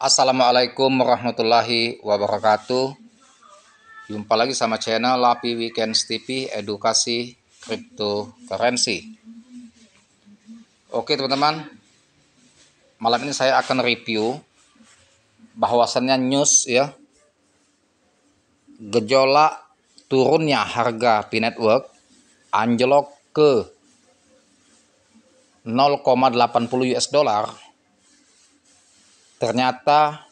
Assalamualaikum warahmatullahi wabarakatuh. Jumpa lagi sama channel Lapi Weekends TV Edukasi Cryptocurrency. Oke teman-teman, malam ini saya akan review bahwasannya news ya, gejolak turunnya harga Pi Network anjlok ke 0,80 US dollar. Ternyata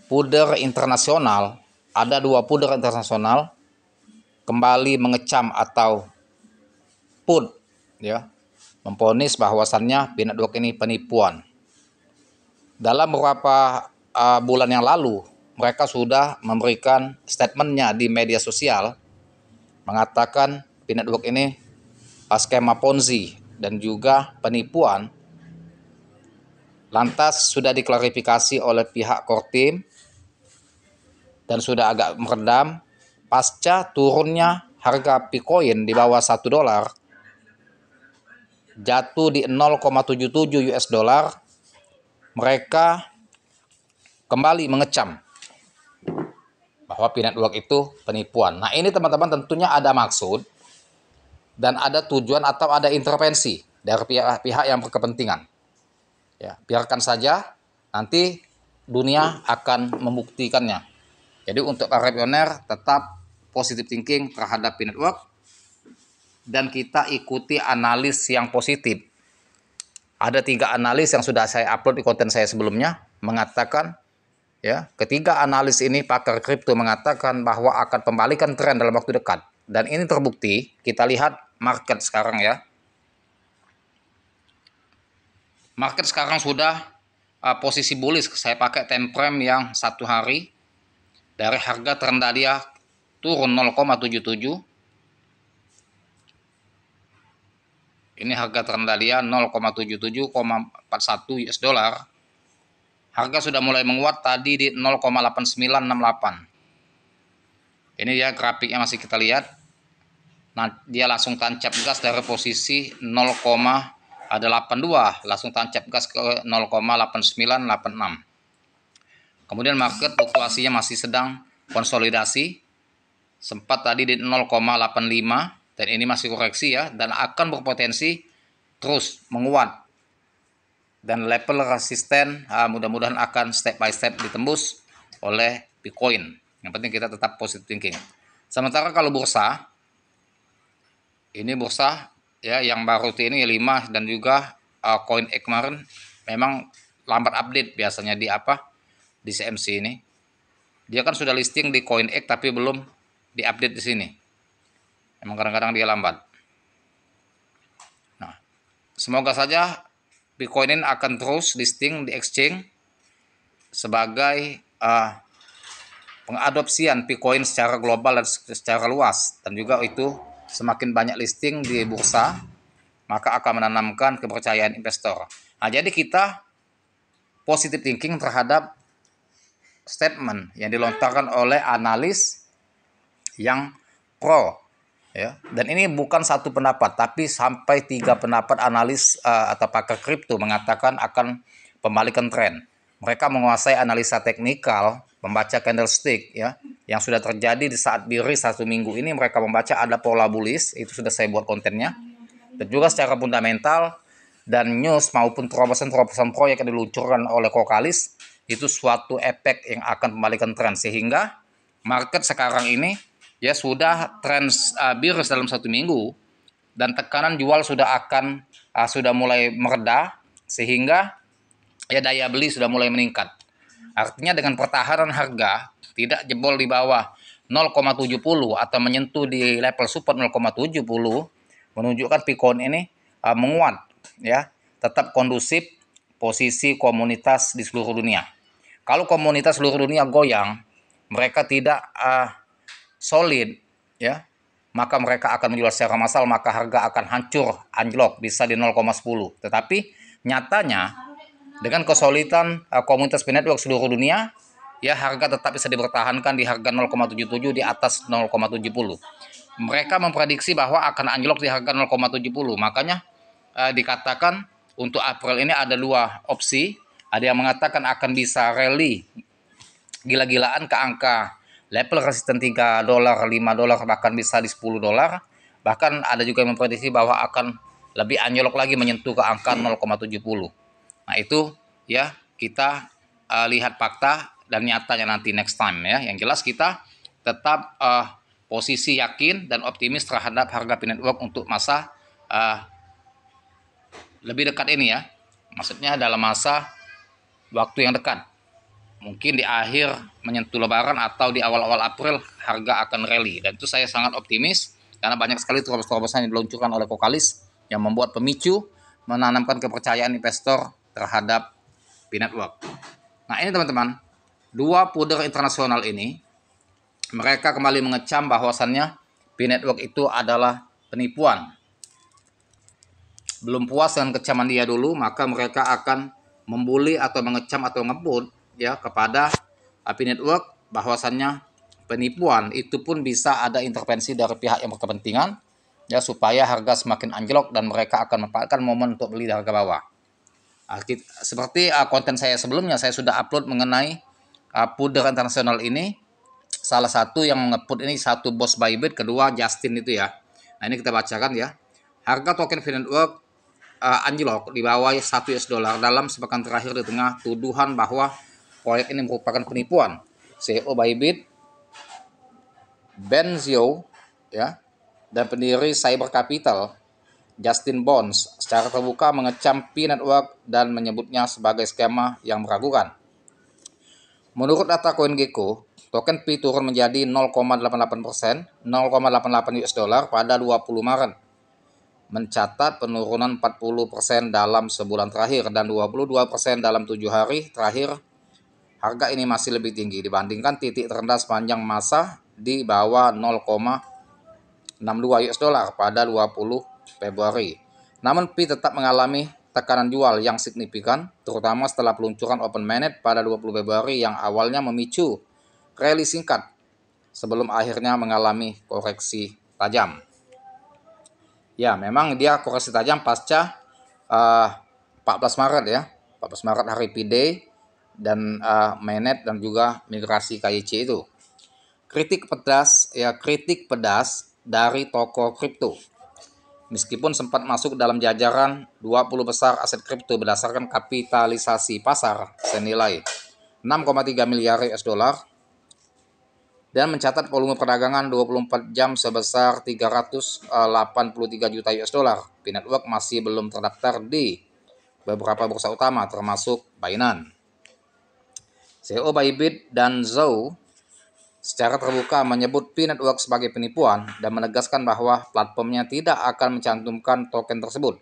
puder internasional, ada dua puder internasional kembali mengecam atau put ya, memvonis bahwasannya Pi Network ini penipuan. Dalam beberapa bulan yang lalu mereka sudah memberikan statementnya di media sosial mengatakan Pi Network ini skema Ponzi dan juga penipuan. Lantas sudah diklarifikasi oleh pihak core team dan sudah agak meredam pasca turunnya harga Bitcoin di bawah 1 dolar, jatuh di 0,77 US dollar. Mereka kembali mengecam bahwa Pi Network itu penipuan. Nah, ini teman-teman tentunya ada maksud dan ada tujuan atau ada intervensi dari pihak-pihak yang berkepentingan. Ya, biarkan saja, nanti dunia akan membuktikannya. Jadi untuk para pioner tetap positive thinking terhadap Pi Network dan kita ikuti analis yang positif. Ada 3 analis yang sudah saya upload di konten saya sebelumnya mengatakan ya, ketiga analis ini pakar kripto mengatakan bahwa akan pembalikan tren dalam waktu dekat dan ini terbukti. Kita lihat market sekarang ya. Market sekarang sudah posisi bullish. Saya pakai time frame yang 1 hari. Dari harga terendah dia turun 0,77. Ini harga terendah dia 0,77,41 US dollar. Harga sudah mulai menguat tadi di 0,8968. Ini ya grafiknya masih kita lihat. Nah, dia langsung tancap gas dari posisi 0,82, langsung tancap gas ke 0,8986. Kemudian market fluktuasinya masih sedang konsolidasi. Sempat tadi di 0,85 dan ini masih koreksi ya, dan akan berpotensi terus menguat. Dan level resisten mudah-mudahan akan step by step ditembus oleh Bitcoin. Yang penting kita tetap positive thinking. Sementara kalau bursa, ini bursa ya yang baru ini 5 dan juga CoinEx kemarin memang lambat update biasanya di di CMC ini. Dia kan sudah listing di CoinEx tapi belum diupdate di sini. Emang kadang-kadang dia lambat. Nah, semoga saja Bitcoin ini akan terus listing di exchange sebagai pengadopsian Bitcoin secara global dan secara luas, dan juga itu semakin banyak listing di bursa maka akan menanamkan kepercayaan investor. Nah, jadi kita positive thinking terhadap statement yang dilontarkan oleh analis yang pro ya, dan ini bukan satu pendapat tapi sampai 3 pendapat analis atau pakar kripto mengatakan akan pembalikan tren. Mereka menguasai analisa teknikal, membaca candlestick ya, yang sudah terjadi di saat bearish 1 minggu ini. Mereka membaca ada pola bullish, itu sudah saya buat kontennya, dan juga secara fundamental dan news maupun terobosan-terobosan proyek yang diluncurkan oleh Kokalis itu suatu efek yang akan pembalikan tren, sehingga market sekarang ini ya sudah tren bearish dalam 1 minggu dan tekanan jual sudah mulai mereda, sehingga ya daya beli sudah mulai meningkat. Artinya dengan pertahanan harga tidak jebol di bawah 0,70 atau menyentuh di level support 0,70 menunjukkan Bitcoin ini menguat ya, tetap kondusif posisi komunitas di seluruh dunia. Kalau komunitas seluruh dunia goyang, mereka tidak solid ya, maka mereka akan menjual secara massal, maka harga akan hancur, anjlok bisa di 0,10. Tetapi nyatanya dengan kesolidan komunitas Pi Network seluruh dunia ya, harga tetap bisa dipertahankan di harga 0,77 di atas 0,70. Mereka memprediksi bahwa akan anjlok di harga 0,70. Makanya dikatakan untuk April ini ada 2 opsi. Ada yang mengatakan akan bisa rally gila-gilaan ke angka level resisten $3, $5, bahkan bisa di $10. Bahkan ada juga yang memprediksi bahwa akan lebih anjlok lagi menyentuh ke angka 0,70. Nah itu ya kita lihat fakta dan nyatanya nanti next time ya. Yang jelas kita tetap posisi yakin dan optimis terhadap harga P-Network untuk masa lebih dekat ini ya. Maksudnya dalam masa waktu yang dekat. Mungkin di akhir menyentuh Lebaran atau di awal-awal April harga akan rally. Dan itu saya sangat optimis karena banyak sekali terobosan-terobosan yang diluncurkan oleh Kokalis yang membuat pemicu menanamkan kepercayaan investor terhadap P-Network. Nah ini teman-teman, dua puder internasional ini mereka kembali mengecam bahwasannya P-Network itu adalah penipuan. Belum puas dengan kecaman dia dulu, maka mereka akan membuli atau mengecam atau ngebut ya kepada P-Network bahwasannya penipuan itu pun bisa ada intervensi dari pihak yang berkepentingan ya supaya harga semakin anjlok dan mereka akan memanfaatkan momen untuk beli di harga bawah. Seperti konten saya sebelumnya, saya sudah upload mengenai puder internasional ini. Salah satu yang ngeput ini satu bos Bybit, kedua Justin itu ya. Nah ini kita bacakan ya. Harga token P-Network anjlok di bawah $1 dalam sepekan terakhir di tengah tuduhan bahwa proyek ini merupakan penipuan. CEO Bybit, Ben Zhou ya, dan pendiri Cyber Capital Justin Bonds secara terbuka mengecam P-Network dan menyebutnya sebagai skema yang meragukan. Menurut data CoinGecko, token P turun menjadi 0,88%, $0,88 pada 20 Maret, mencatat penurunan 40% dalam sebulan terakhir dan 22% dalam 7 hari terakhir. Harga ini masih lebih tinggi dibandingkan titik terendah sepanjang masa di bawah $0,62 pada 20 Februari. Namun P tetap mengalami tekanan jual yang signifikan, terutama setelah peluncuran Open Mainnet pada 20 Februari yang awalnya memicu rally singkat sebelum akhirnya mengalami koreksi tajam. Ya, memang dia koreksi tajam pasca 14 Maret ya. 14 Maret hari P-Day dan mainnet dan juga migrasi KYC itu. Kritik pedas dari toko kripto. Meskipun sempat masuk dalam jajaran 20 besar aset kripto berdasarkan kapitalisasi pasar senilai $6,3 miliar dan mencatat volume perdagangan 24 jam sebesar $383 juta. P-Network masih belum terdaftar di beberapa bursa utama termasuk Binance. CEO Bybit dan Zhou secara terbuka menyebut P-Network sebagai penipuan dan menegaskan bahwa platformnya tidak akan mencantumkan token tersebut.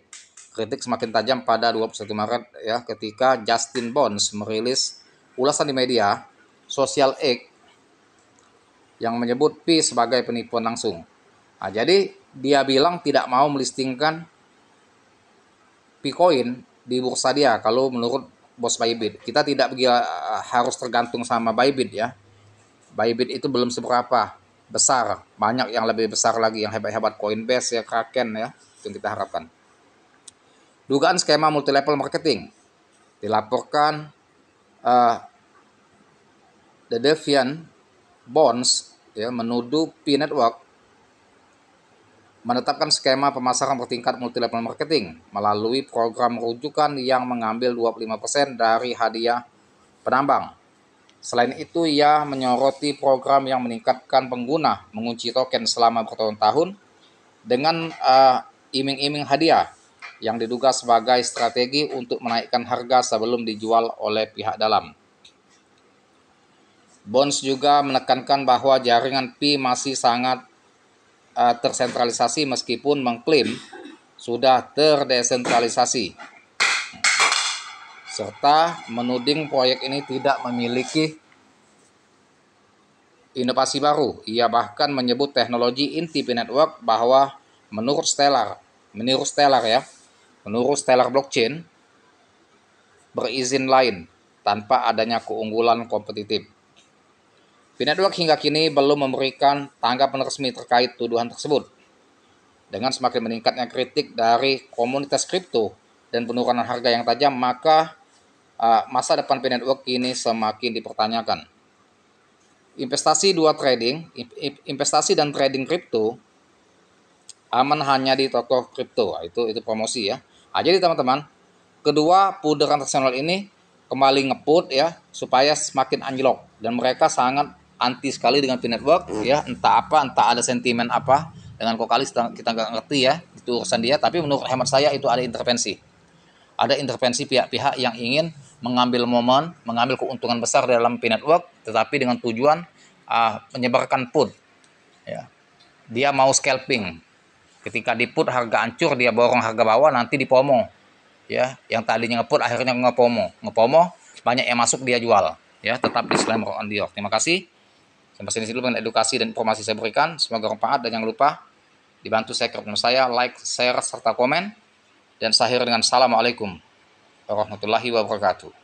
Kritik semakin tajam pada 21 Maret ya ketika Justin Bonds merilis ulasan di media sosial X yang menyebut P sebagai penipuan langsung. Nah, jadi dia bilang tidak mau melistingkan P-Coin di bursa dia kalau menurut bos Bybit. Kita tidak harus tergantung sama Bybit ya. Bybit itu belum seberapa besar, banyak yang lebih besar lagi yang hebat-hebat, Coinbase ya, Kraken ya, itu yang kita harapkan. Dugaan skema multi-level marketing dilaporkan The Deviant Bonds ya menuduh P-Network menetapkan skema pemasaran bertingkat multi-level marketing melalui program rujukan yang mengambil 25% dari hadiah penambang. Selain itu, ia menyoroti program yang meningkatkan pengguna mengunci token selama bertahun-tahun dengan iming-iming hadiah yang diduga sebagai strategi untuk menaikkan harga sebelum dijual oleh pihak dalam. Bonds juga menekankan bahwa jaringan P masih sangat tersentralisasi meskipun mengklaim sudah terdesentralisasi, serta menuding proyek ini tidak memiliki inovasi baru. Ia bahkan menyebut teknologi inti P-Network bahwa menurut Stellar Blockchain berizin lain tanpa adanya keunggulan kompetitif. P-Network hingga kini belum memberikan tanggapan resmi terkait tuduhan tersebut. Dengan semakin meningkatnya kritik dari komunitas kripto dan penurunan harga yang tajam, maka masa depan P Network kini semakin dipertanyakan. Investasi dan trading kripto aman hanya di toko kripto. Itu promosi ya. Jadi teman-teman, kedua pool transaksional ini kembali ngeput ya supaya semakin anjlok, dan mereka sangat anti sekali dengan P Network ya, entah ada sentimen apa dengan Kokalis kita nggak ngerti ya, itu urusan dia. Tapi menurut hemat saya itu ada intervensi pihak-pihak yang ingin mengambil keuntungan besar dalam P Network, tetapi dengan tujuan menyebarkan put ya. Dia mau scalping. Ketika di put harga hancur, dia borong harga bawah, nanti di FOMO ya, yang tadinya ngeput akhirnya ngepomo banyak yang masuk, dia jual ya. Tetap disclaimer on Dior. Terima kasih. Sampai sini dulu dengan edukasi dan informasi saya berikan, semoga bermanfaat, dan jangan lupa dibantu subscribe saya, like, share serta komen, dan saya akhiri dengan assalamualaikum warahmatullahi wabarakatuh.